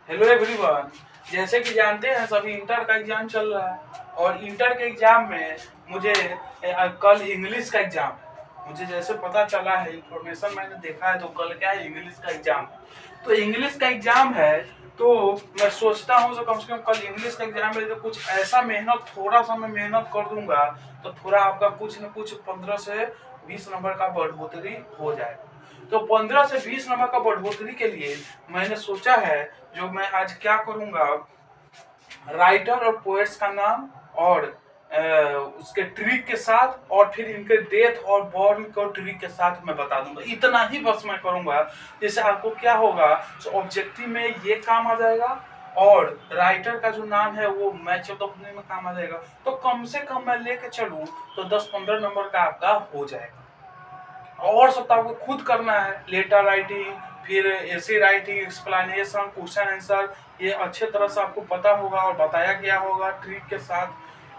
Hello everyone. जैसे कि जानते हैं सभी इंटर का एग्जाम चल रहा है और इंटर के एग्जाम में मुझे कल इंग्लिश का एग्जाम है। मुझे जैसे पता चला है, इंफॉर्मेशन मैंने देखा है, तो कल क्या है, इंग्लिश का एग्जाम है। तो इंग्लिश का एग्जाम है तो मैं सोचता हूँ तो कम से कम कल इंग्लिश का एग्जाम है तो कुछ ऐसा मेहनत, थोड़ा सा मैं मेहनत कर दूंगा तो थोड़ा आपका कुछ न कुछ 15 से 20 नंबर का बढ़ोतरी हो जाएगा। तो 15 से 20 नंबर का बढ़ोतरी के लिए मैंने सोचा है, जो मैं आज क्या करूंगा, राइटर और पोएट्स का नाम और उसके ट्रिक के साथ और फिर इनके डेथ और बॉर्न को ट्रिक के साथ मैं बता दूंगा। इतना ही बस मैं करूंगा, जैसे आपको क्या होगा, तो ऑब्जेक्टिव में ये काम आ जाएगा और राइटर का जो नाम है वो मैच ऑफ द में काम आ जाएगा। तो कम से कम मैं लेके चलूं तो 10-15 नंबर का आपका हो जाएगा। और सब तो आपको खुद करना है, लेटर राइटिंग, फिर ऐसे राइटिंग, एक्सप्लेनेशन, क्वेश्चन आंसर, ये अच्छे तरह से आपको पता होगा और बताया गया होगा ट्रिक के साथ।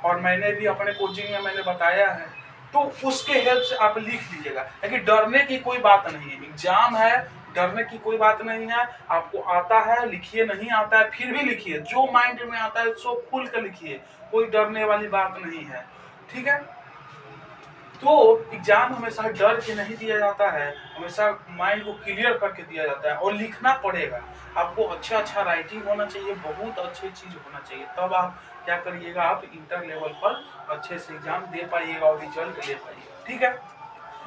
और मैंने भी अपने कोचिंग में मैंने बताया है, तो उसके हेल्प से आप लिख लीजिएगा। लेकिन डरने की कोई बात नहीं है, एग्जाम है, डरने की कोई बात नहीं है। आपको आता है लिखिए, नहीं आता है फिर भी लिखिए, जो माइंड में आता है सो खुल कर लिखिए, कोई डरने वाली बात नहीं है। ठीक है। तो एग्जाम हमेशा डर के नहीं दिया जाता है, हमेशा माइंड को क्लियर करके दिया जाता है और लिखना पड़ेगा। आपको अच्छा राइटिंग होना चाहिए, बहुत अच्छी चीज होना चाहिए, तब आप क्या करिएगा, आप इंटर लेवल पर अच्छे से एग्जाम दे पाइएगा और रिजल्ट ले पाइएगा। ठीक है।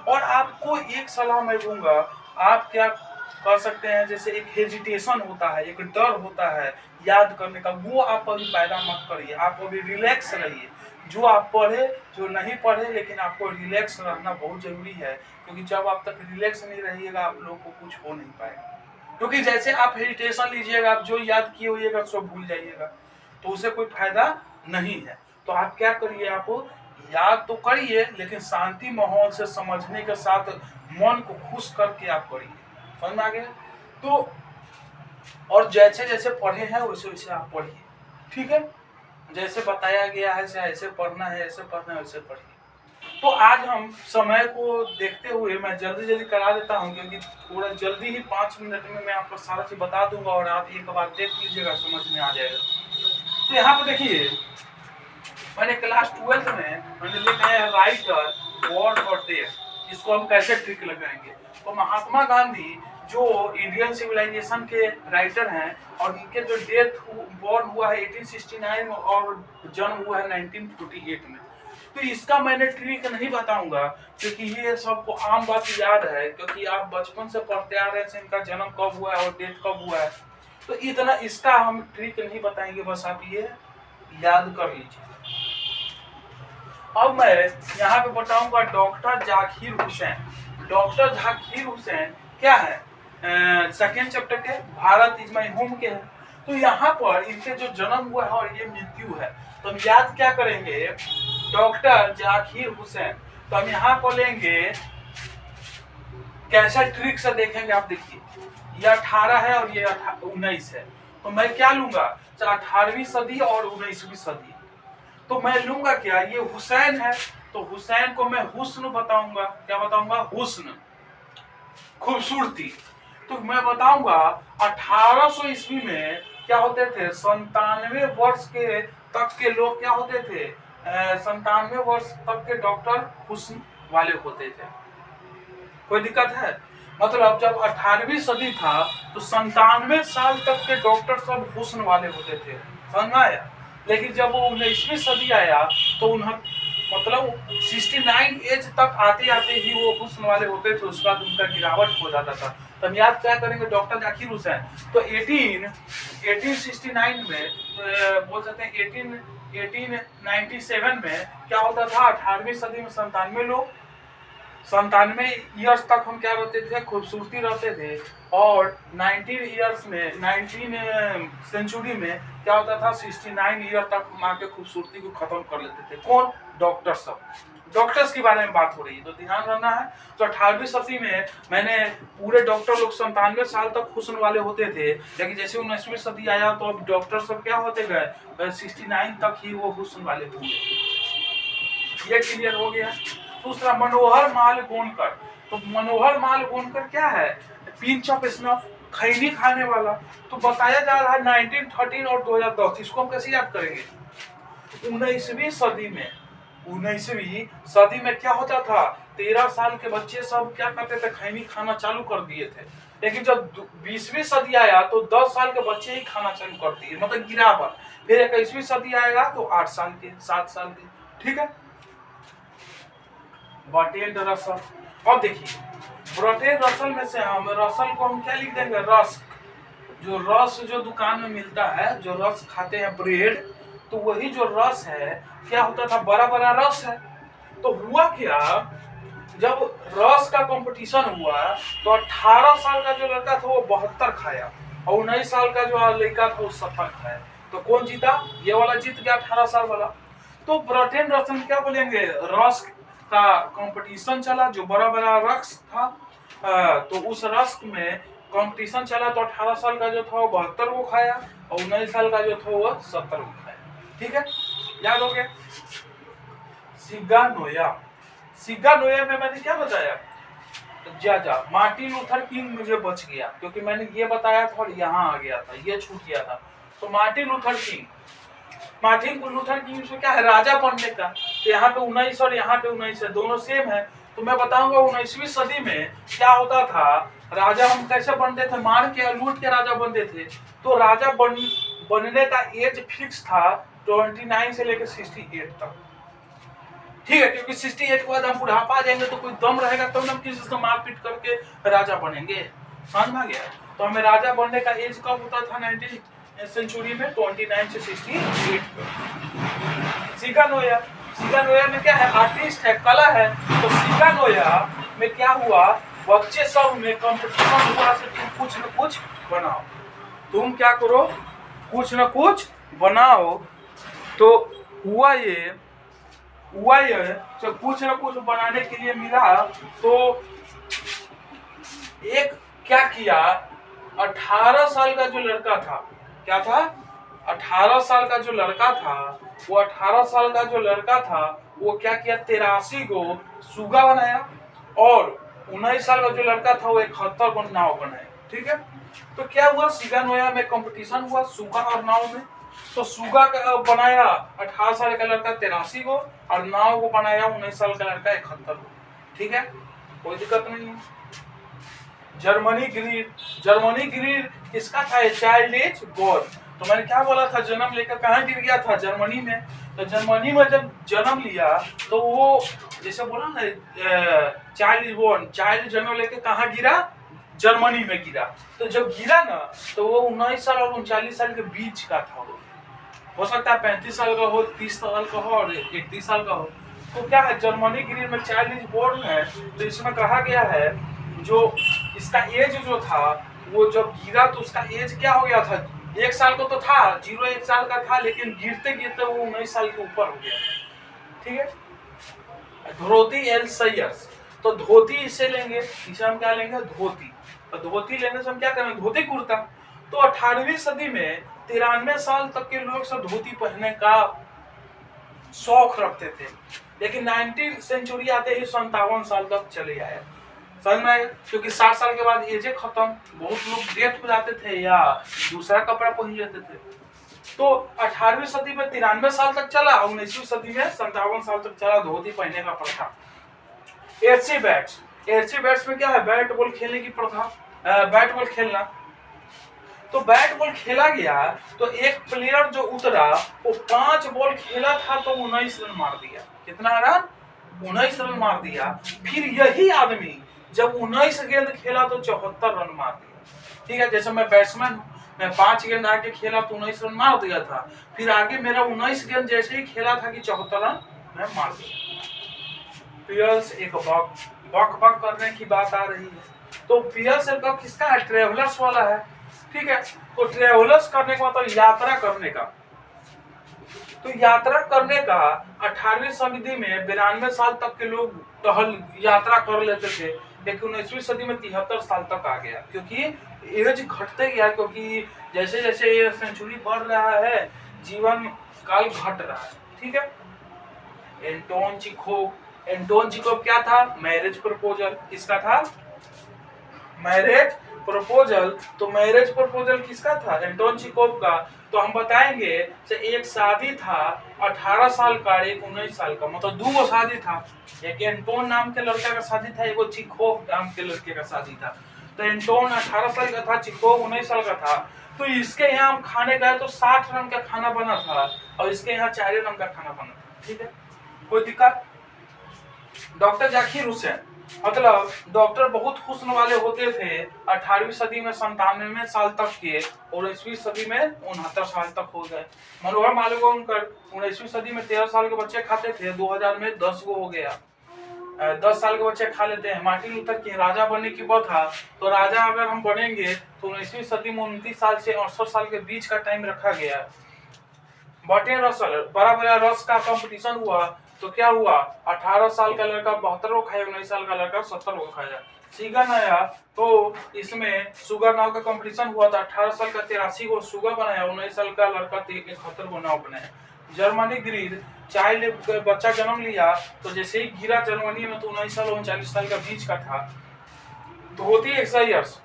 और आपको एक सलाह मैं दूंगा, आप क्या कर सकते हैं, जैसे एक हेजिटेशन होता है, एक डर होता है याद करने का, वो आप अभी पैदा मत करिए। आप अभी रिलैक्स रहिए। जो आप पढ़े, जो नहीं पढ़े, लेकिन आपको रिलैक्स रहना बहुत जरूरी है, क्योंकि जब आप तक रिलैक्स नहीं रहिएगा आप लोगों को कुछ हो नहीं पाएगा। क्योंकि जैसे आप हेजिटेशन लीजिएगा, आप जो याद किए होइएगा सब भूल जाइएगा, तो उसे कोई फायदा नहीं है। तो आप क्या करिए, आप याद तो करिए लेकिन शांति माहौल से, समझने के साथ, मन को खुश करके आप करिए। समझ में आ गया? तो और जैसे जैसे पढ़े हैं वैसे वैसे आप पढ़िए। ठीक है। जैसे बताया गया है ऐसे पढ़ना है, ऐसे पढ़ना है, वैसे पढ़िए। तो आज हम समय को देखते हुए मैं जल्दी जल्दी करा देता हूँ, क्योंकि थोड़ा जल्दी ही 5 मिनट में मैं आपको सारा चीज बता दूंगा और आप एक बार देख लीजिएगा, समझ में आ जाएगा। तो यहाँ पे देखिए, मैंने क्लास 12 में मैंने लिखा है राइटर, वर्ड और डेथ, इसको हम कैसे ट्रिक लगाएंगे। तो महात्मा गांधी जो इंडियन सिविलाइजेशन के राइटर हैं और इनके जो डेथ बॉर्न हुआ है 1869 में और जन्म हुआ है 1948 में, तो इसका मैंने ट्रिक नहीं बताऊंगा, क्योंकि ये सबको आम बात याद है, क्योंकि आप बचपन से पढ़ते आ रहे हैं इनका जन्म कब हुआ है और डेथ कब हुआ है। तो इतना इसका हम ट्रिक नहीं बताएंगे, बस आप ये याद कर लीजिए। अब मैं यहाँ पे बताऊंगा डॉक्टर जाकिर हुसैन। डॉक्टर जाकिर हुसैन क्या है, सेकेंड चैप्टर के भारत इज माई होम के है। तो यहाँ पर इनके जो जन्म हुआ है और ये मृत्यु है, तो हम याद क्या करेंगे, डॉक्टर जाकिर हुसैन। तो हम यहाँ पर लेंगे, कैसा ट्रिक से देखेंगे, आप देखिए, ये 18 है और ये 19 है, तो मैं क्या लूंगा, 18वीं सदी और 19वीं सदी। तो मैं लूंगा क्या, ये हुसैन है, तो हुसैन को मैं हुस्न बताऊंगा। क्या बताऊंगा, हुस्न, खूबसूरती। तो मैं बताऊंगा 1800 ईस्वी में क्या होते थे, 97 वर्ष के तक के लोग क्या होते थे, 97 वर्ष तक के डॉक्टर हुस्न वाले होते थे। कोई दिक्कत है? मतलब जब 18वीं सदी था तो 97 साल तक के डॉक्टर सब हुस्न वाले होते थे। समझ में आया? लेकिन जब वो 19वीं सदी आया तो उन्हें मतलब 69 एज तक आते आते ही वो हुस्न वाले होते थे, उसके बाद उनका गिरावट हो जाता था। तो हम याद क्या करेंगे, डॉक्टर जाकिर हुसैन। तो 1869 में बोल सकते हैं 1897 में क्या होता था, 18वीं सदी में 97 लोग, 97 ईयर्स तक हम क्या रहते थे, खूबसूरती रहते थे। और 19 ईयर्स में, 19 सेंचुरी में क्या होता था, 69 ईयर तक हम आके खूबसूरती को खत्म कर लेते थे। कौन? डॉक्टर सब। डॉक्टर्स के बारे में बात हो रही है तो ध्यान रखना है। तो 18वीं सदी में मैंने पूरे डॉक्टर लोग 97 साल तक हुस्न वाले होते थे, लेकिन जैसे 19वीं सदी आया तो अब डॉक्टर सब क्या होते गए, 69 तक ही वो हुस्न वाले हुए। ये क्लियर हो गया। दूसरा, मनोहर माल गोनकर। तो मनोहर माल गोनकर क्या है, पिंच ऑफ स्नफ। खैनी खाने वाला। तो बताया जा रहा है 1913 और 2010, इसको हम कैसे याद करेंगे? 19वीं सदी में क्या होता था, 13 साल के बच्चे सब क्या करते थे, खैनी खाना चालू कर दिए थे। लेकिन जब 20वीं सदी आया तो 10 साल के बच्चे ही खाना चालू कर दिए, मतलब गिरावट। फिर 21वीं सदी आएगा तो 8 साल के, 7 साल के, ठीक है। बर्ट्रैंड रसल, और देखिए बर्ट्रैंड रसल में से हम रसल को हम क्या लिख देंगे, रस्क। जो रस जो दुकान में मिलता है, जो रस खाते हैं ब्रेड, तो वही जो रस है क्या होता था, बड़ा बड़ा रस है। तो हुआ क्या, जब रस का कंपटीशन हुआ तो 18 साल का जो लड़का था वो 72 खाया, और 19 साल का जो लड़का था वो 70 खाया। तो कौन जीता? ये वाला जीत गया, 18 साल वाला। तो बर्ट्रैंड रसल क्या बोलेंगे, रस का कंपटीशन चला, जो बड़ा बड़ा रस था। तो उस रस में कंपटीशन चला तो 18 साल का जो था वो 72 को खाया, और 19 साल का जो था वो 70 को खाया, ठीक है, याद हो गया। सिगानोया में मैंने क्या बताया, मार्टिन लूथर किंग मुझे बच गया, क्योंकि मैंने ये बताया था और यहाँ आ गया था, ये छूट गया था। तो मार्टिन लूथर किंग से क्या है, राजा बनने का। तो यहाँ पे 19 और यहाँ पे 19 है, दोनों सेम है। तो मैं बताऊंगा 19वीं सदी में क्या होता था, राजा हम कैसे बनते थे, मार के लूट के राजा बनते थे। तो राजा बनने का एज फिक्स था 29 से लेकर 68 तक, ठीक है, क्योंकि 68 के बाद हम बुढ़ापा आ जाएंगे तो कोई दम रहेगा तो हम किसी से मारपीट करके राजा बनेंगे, समझ में आ गया। तो हमें राजा बनने का एज कब होता था, 19 सेंचुरी में 29 से 68। सिगानोया में क्या है, आर्टिस्ट है, कला है। तो सिगानोया में क्या हुआ, बच्चे सब में कंपटीशन हुआ से तुम कुछ न कुछ बनाओ, तुम क्या करो, कुछ न कुछ बनाओ। तो हुआ ये जब कुछ न कुछ बनाने के लिए मिला तो एक क्या किया, 18 साल का जो लड़का था, क्या था, 18 साल का जो लड़का था, वो 18 साल का जो लड़का था वो क्या किया, 83 को सुगा बनाया, और 19 साल का जो लड़का था वो 71 को नाव बनाया, ठीक है। तो क्या हुआ, सिगानोया में कंपटीशन हुआ सुगा और नाव में। तो सुगा का बनाया 18 साल का लड़का 83 को, और नाव को बनाया 19 साल का लड़का 71 को, ठीक है, कोई दिक्कत नहीं है। जर्मनी ग्रीड किसका था, चाइल्ड एज बोर्न। तो मैंने क्या बोला था, जन्म लेकर कहाँ गिर गया था, जर्मनी में। तो जर्मनी में जब जन्म लिया तो वो जैसे बोला ना, चाइल्ड बोर्न, चाइल्ड जन्म लेकर कहाँ गिरा, जर्मनी में गिरा। तो जब गिरा ना तो वो 19 साल और 39 साल के बीच का था, हो सकता है 35 साल का हो, 30 साल का हो और 31 साल का हो। तो क्या है, जर्मनी ग्रीन में चाइल्ड एज बोर्न है। तो इसमें कहा गया है जो इसका एज जो था, वो जब गिरा तो उसका एज क्या हो गया था, 1 साल का तो था, 1 साल का था, लेकिन गिरते गिरते वो 19 साल के ऊपर हो गया, ठीक है। धोती एल सैयर्स, तो धोती इसे लेंगे, इसे हम क्या लेंगे, धोती। तो धोती लेने से हम क्या करेंगे, धोती कुर्ता। तो 18वीं सदी में 93 साल तक के लोग सब धोती पहनने का शौक रखते थे, लेकिन 19वीं सेंचुरी आते ही 57 साल तक चले आए, समझ में आया, क्योंकि 60 साल के बाद एज खत्म, बहुत लोग डेथ हो जाते थे या दूसरा कपड़ा पहन लेते थे। तो 18वीं सदी में 93 साल तक चला, 19वीं सदी में 57 साल तक चला धोती पहनने का प्रथा। एयरसी बैट्स में क्या है, बैट बॉल खेलने की प्रथा, बैट बॉल खेलना। तो बैट बॉल खेला गया तो एक प्लेयर जो उतरा वो 5 बॉल खेला था तो 19 रन मार दिया, कितना रन, 19 रन मार दिया। फिर यही आदमी जब 19 गेंद खेला तो 74 रन मार दिया, ठीक है। जैसे मैं बैट्समैन हूँ, मैं 5 गेंद आके खेला तो 19 रन मार दिया था, फिर आगे मेरा 19 गेंद जैसे ही खेला था कि 74 रन मैं मार दिया। पियर्स एक बक करने की बात आ रही है। तो पियर्स एक बक किसका है, ट्रेवलर्स वाला है, ठीक है। तो ट्रेवलर्स करने का मतलब यात्रा करने का। तो यात्रा करने का 18वीं सदी में 92 साल तक के लोग टहल यात्रा कर लेते थे, लेकिन 19वीं सदी में 73 साल तक आ गया, क्योंकि एज घटते गया, क्योंकि जैसे जैसे ये सेंचुरी बढ़ रहा है जीवन काल घट रहा है, ठीक है। एंटोन चिकोव क्या था, मैरिज प्रपोजल, किसका था, मैरिज प्रपोजल, तो मैरिज प्रपोजल किसका था? एंटोन चेखोव का। तो हम बताएंगे कि एक शादी था 18 साल का, एक 19 साल का, मतलब 2 शादी था। एक एंटोन नाम के लड़का का शादी था, एक चेखोव नाम के लड़के का शादी था। तो एंटोन 18 साल का था, चेखोव 19 साल का था। तो इसके यहाँ हम खाने गए तो 60 रंग का खाना बना था और इसके यहाँ 4 रंग का खाना बना था। ठीक है, कोई दिक्कत? डॉक्टर जाकिर हुसैन, मतलब डॉक्टर बहुत हुस्न वाले होते थे। 18वीं सदी में 97 साल तक के और 19वीं सदी में 69 साल तक हो गए। मनोहर मालवंकर 19वीं सदी में 13 साल के बच्चे खाते थे, 2000 में 10 गो हो गया। 10 साल के बच्चे खा लेते हैं। मार्टिन लूथर किंग राजा बनने की बात था, तो राजा अगर हम बनेंगे तो 19वीं सदी में 29 साल से 68 साल के बीच का टाइम रखा गया। बर्टन रसल, बड़ा बड़ा रस का कंपटीशन हुआ तो क्या हुआ? 18 साल का लड़का 72 को खाया, 19 साल का लड़का 70 को खाया। सीगन आया तो इसमें शुगर नाव का कंपटीशन हुआ था। 18 साल का 83 को शुगर बनाया, 19 साल का लड़का 71 को नाव बनाया। जर्मनी ग्रीड चाइल्ड बच्चा जन्म लिया तो जैसे ही गिरा जर्मनी में तो 19 साल और 39 साल का बीच का था। धोती एक्सरसाइज,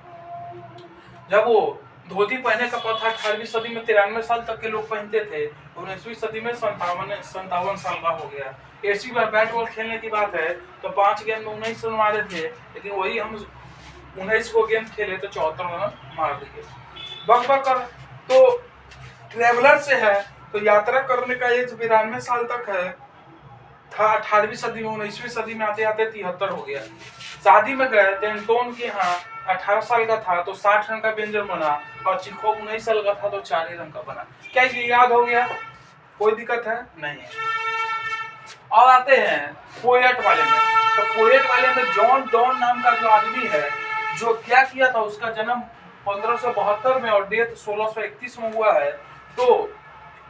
जब वो धोती पहने का प्रथा 18वीं सदी में 93 साल तक के लोग पहनते थे, 19वीं सदी में 57 साल का हो गया। ऐसी बार बैट बॉल खेलने की बात है तो 5 गेंद में 19 रन मारे थे, लेकिन वही हम 19 को गेंद खेले तो 74 रन मार दिए। बक बक कर तो ट्रेवलर से है तो यात्रा करने का एज 92 साल तक है था। 18वीं सदी में 19वीं सदी में आते आते 73 हो गया। शादी में गए तो एंटोन के यहाँ 18 साल का था तो 60 रन का व्यंजन बना और चेखोव 19 साल का था तो 4 रन का बना। क्या ये याद हो गया? कोई दिक्कत है? नहीं है। अब आते हैं पोएट वाले में। तो पोएट वाले में जॉन डॉन नाम का जो आदमी है, जो क्या किया था, उसका जन्म 1572 में और डेथ 1631 में हुआ है। तो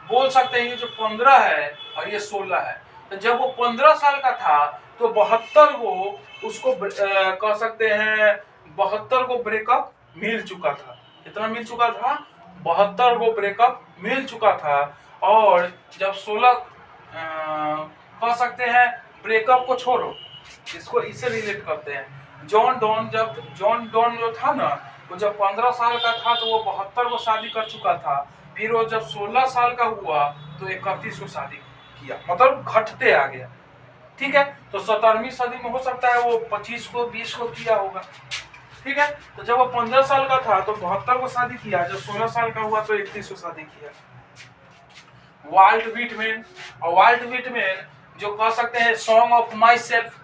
बोल सकते हैं ये जो 15 है और ये 16 है। तो जब वो 15 साल का था तो 72 को उसको कह सकते हैं 72 को ब्रेकअप मिल चुका था। कितना मिल चुका था? 72 को ब्रेकअप मिल चुका था। और जब 16 कह सकते हैं ब्रेकअप को छोड़ो, इसको इससे रिलेट करते हैं। जॉन डॉन जो था ना, वो जब 15 साल का था तो वो 72 को शादी कर चुका था। फिर वो जब 16 साल का हुआ तो 31 को शादी किया, मतलब घटते आ गया। ठीक है, तो 17वीं सदी में हो सकता है वो 25 को 20 को किया होगा। ठीक है, तो जब वो 15 साल का था तो 72 को शादी किया, जब 16 साल का हुआ तो 31 को शादी किया। वाल्ट व्हिटमैन, और वाल्ट व्हिटमैन जो कह सकते हैं सॉन्ग ऑफ माई सेल्फ,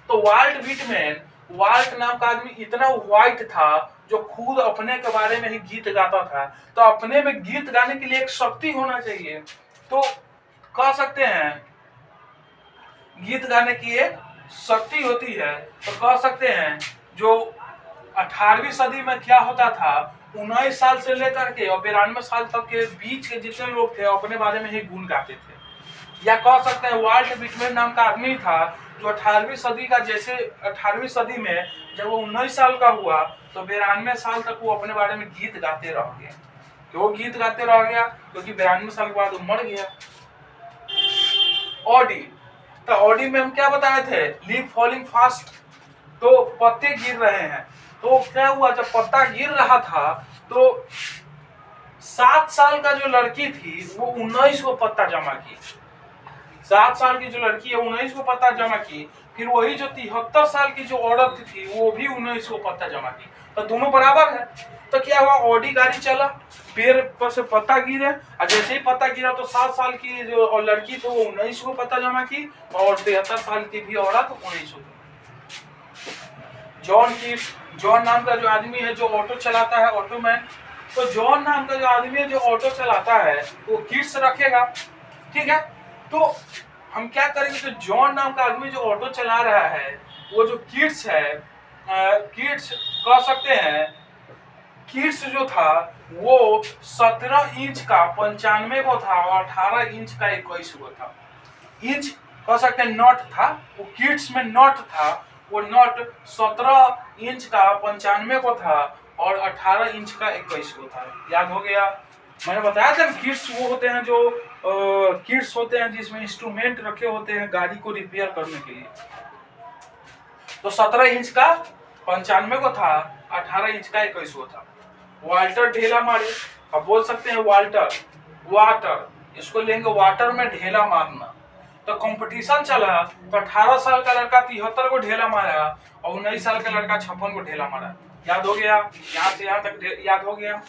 तो वाल्ट व्हिटमैन, वाल्ट नाम का आदमी इतना व्हाइट था जो खुद अपने के बारे में ही गीत गाता था। तो अपने में गीत गाने के लिए एक शक्ति होना चाहिए, तो कह सकते हैं गीत गाने की एक शक्ति होती है। तो कह सकते हैं जो 18वीं सदी में क्या होता था, 19 साल से लेकर के और 92 साल तक के बीच के जितने लोग थे अपने बारे में ही गुण गाते थे। या कह सकते हैं वाल्ट व्हिटमैन नाम का आदमी था जो 18वीं सदी का, जैसे 18वीं सदी में जब वो 19 साल का हुआ तो 92 साल तक वो अपने बारे में गीत गाते रह गया। क्यों गीत गाते रह गया? क्योंकि 92 साल के बाद वो मर गया। ऑडी, तो ऑडी में हम क्या बताए थे? लीफ फॉलिंग फास्ट, तो पत्ते गिर रहे हैं। तो क्या हुआ, जब पत्ता गिर रहा था तो 7 साल का जो लड़की थी वो 19 को पत्ता जमा की। 7 साल की जो लड़की है 19 को पत्ता जमा की। फिर वही जो 73 साल की जो औरत थी वो भी 19 को पत्ता जमा की। तो दोनों बराबर है। तो क्या हुआ, ऑडी गाड़ी चला, पेड़ पर से पत्ता गिरे, और जैसे ही पत्ता गिरा तो 7 साल की जो लड़की थी वो 19 को पत्ता जमा की और 73 साल की भी औरत 19 को। जॉन नाम का जो आदमी है जो ऑटो चलाता है, ऑटोमैन, तो जॉन नाम का जो आदमी है जो ऑटो चलाता है वो किड्स रखेगा। ठीक है, तो हम क्या करेंगे, तो जॉन नाम का आदमी जो ऑटो चला रहा है वो जो किड्स है, किड्स कह सकते हैं, किड्स जो था वो 17 इंच का 95 को था और 18 इंच का 21 को था। इंच कह सकते हैं नॉट था, वो किड्स में नॉट था, वो नॉट 17 इंच का 95 को था और 18 इंच का 21 को था। याद हो गया? मैंने बताया था किड्स वो होते हैं जो किड्स होते हैं जिसमें इंस्ट्रूमेंट रखे होते हैं गाड़ी को रिपेयर करने के लिए। तो 17 इंच का 95 को था, 18 इंच का 21 को था। वाल्टर ढेला मारे, अब बोल सकते हैं वाल्टर वाटर, इसको लेंगे वाटर में ढेला मारना। तो कंपटीशन चला तो 18 साल का लड़का 73 को ढेला मारा और 19 साल का लड़का 56 को ढेला मारा। याद हो गया, यहाँ से यहाँ तक याद हो गया।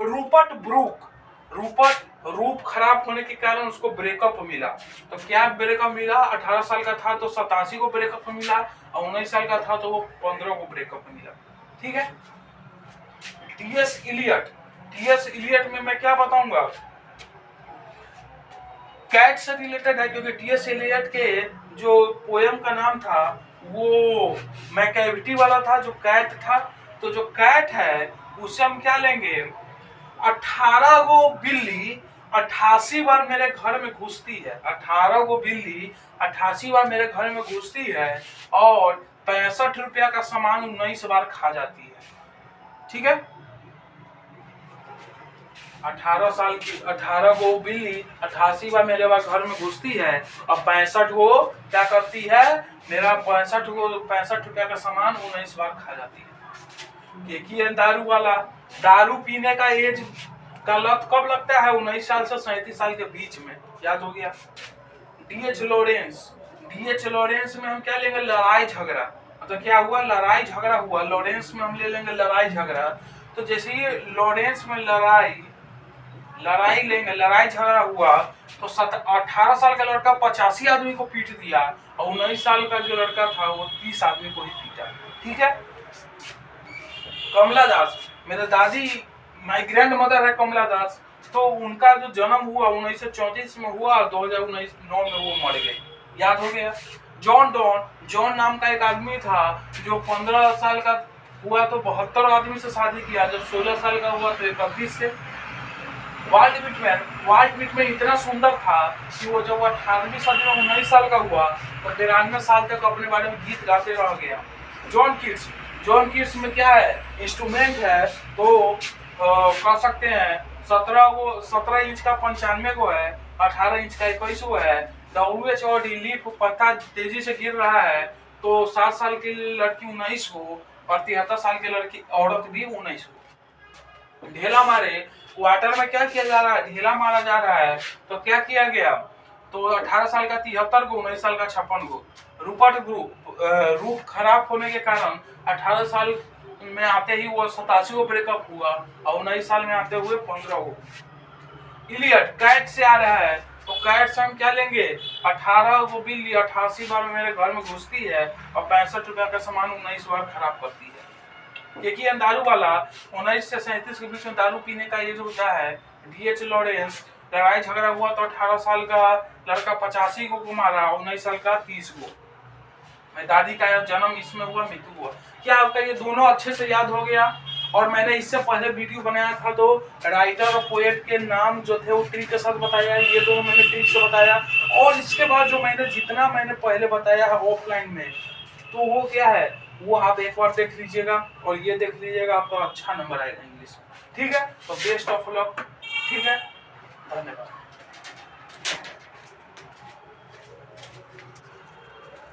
रूपर्ट ब्रूक, रूपर्ट रूप खराब होने के कारण उसको ब्रेकअप मिला। तो क्या ब्रेकअप मिला? 18 साल का था तो 87 को ब्रेकअप मिला और 19 साल का था तो वो 15 को ब्रेकअप मिला। ठीक है। टीएस इलियट, टीएस इलियट में मैं क्या बताऊंगा, कैट से रिलेटेड है, क्योंकि टीएस इलियट के जो पोयम का नाम था वो मैकैविटी वाला था, जो कैट था। तो जो कैट है उससे हम क्या लेंगे, 18 गो बिल्ली 88 बार मेरे घर में घुसती है, 18 गो बिल्ली 88 बार मेरे घर में घुसती है और 65 रुपया का सामान 19 बार खा जाती है। ठीक है। 18 साल की 18 गो बिल्ली 88 बार मेरे घर में घुसती है और 65 गो क्या करती है, मेरा 65 रुपया का सामान 19 बार खा जाती है। एक ही है दारू वाला। दारू पीने का एज का लत कब लगता है? 19 साल से 37 साल के बीच में। याद हो गया। डीएच लॉरेंस, डीएच लॉरेंस में हम क्या लेंगे, लड़ाई झगड़ा। तो क्या हुआ, लड़ाई झगड़ा हुआ, लॉरेंस में हम ले लेंगे लड़ाई झगड़ा। तो जैसे ही लॉरेंस में लड़ाई लेंगे, लड़ाई झगड़ा हुआ तो 18 साल का लड़का 85 आदमी को पीट दिया और 19 साल का जो लड़का था वो 30 आदमी को ही पीटा। ठीक है। कमला दास, मेरे दादी माई ग्रैंड मदर है कमला दास, तो उनका जो जन्म हुआ 1934 में हुआ और 2009 में वो मर गए। याद हो गया। जॉन डॉन, जॉन नाम का एक आदमी था जो 15 साल का हुआ तो 72 आदमी से शादी किया, जब 16 साल का हुआ तो 31 से। वाल्ट विटमैन इतना सुंदर था कि वो जब 18वीं सदी में 19 साल का हुआ तो 93 साल तक अपने बारे में गीत गाते रह गया। जॉन किट्स में क्या है, इंस्ट्रूमेंट है तो कह सकते हैं 17 इंच का 95 को है, 18 इंच का 21 को है। WH और लीफ पत्ता तेजी से गिर रहा है तो 7 साल की लड़की 19 को और 73 साल की लड़की औरत भी 19 को। ढेला मारे, वाटर में क्या किया जा रहा है, ढेला मारा जा रहा है। तो क्या किया गया, तो 18 साल का 73 को, 19 साल का 56 को। रूपर्ट रूप खराब होने के कारण 18 साल में आते ही वो 87 को ब्रेकअप हुआ और 19 साल में आते हुए 15 को। इलियट कैट से आ रहा है, तो कैट से हम क्या लेंगे, 18 को बिल्ली 88 बार मेरे घर में घुसती है और 65 रुपया का सामान 19 बार खराब करती है। एक ही दारू वाला 19 से 37 के बीच में दारू पीने का ये जो होता है। डीएच लॉरेंस, लड़ाई झगड़ा हुआ तो 18 साल का लड़का 85 को मारा, 19 साल का 30 को। मैं दादी का जन्म इसमें हुआ, मृत्यु हुआ। क्या आपका ये दोनों अच्छे से याद हो गया? और मैंने इससे पहले वीडियो बनाया था तो राइटर और पोएट के नाम जो थे वो ट्रिक के साथ बताया, ये दोनों मैंने ट्रिक से बताया। और इसके बाद जो जितना मैंने पहले बताया है ऑफलाइन में, तो वो क्या है वो आप एक बार देख लीजिएगा और ये देख लीजिएगा, आपका अच्छा नंबर आएगा इंग्लिश में। ठीक है। तो बेस्ट ऑफ लक। ठीक है, धन्यवाद।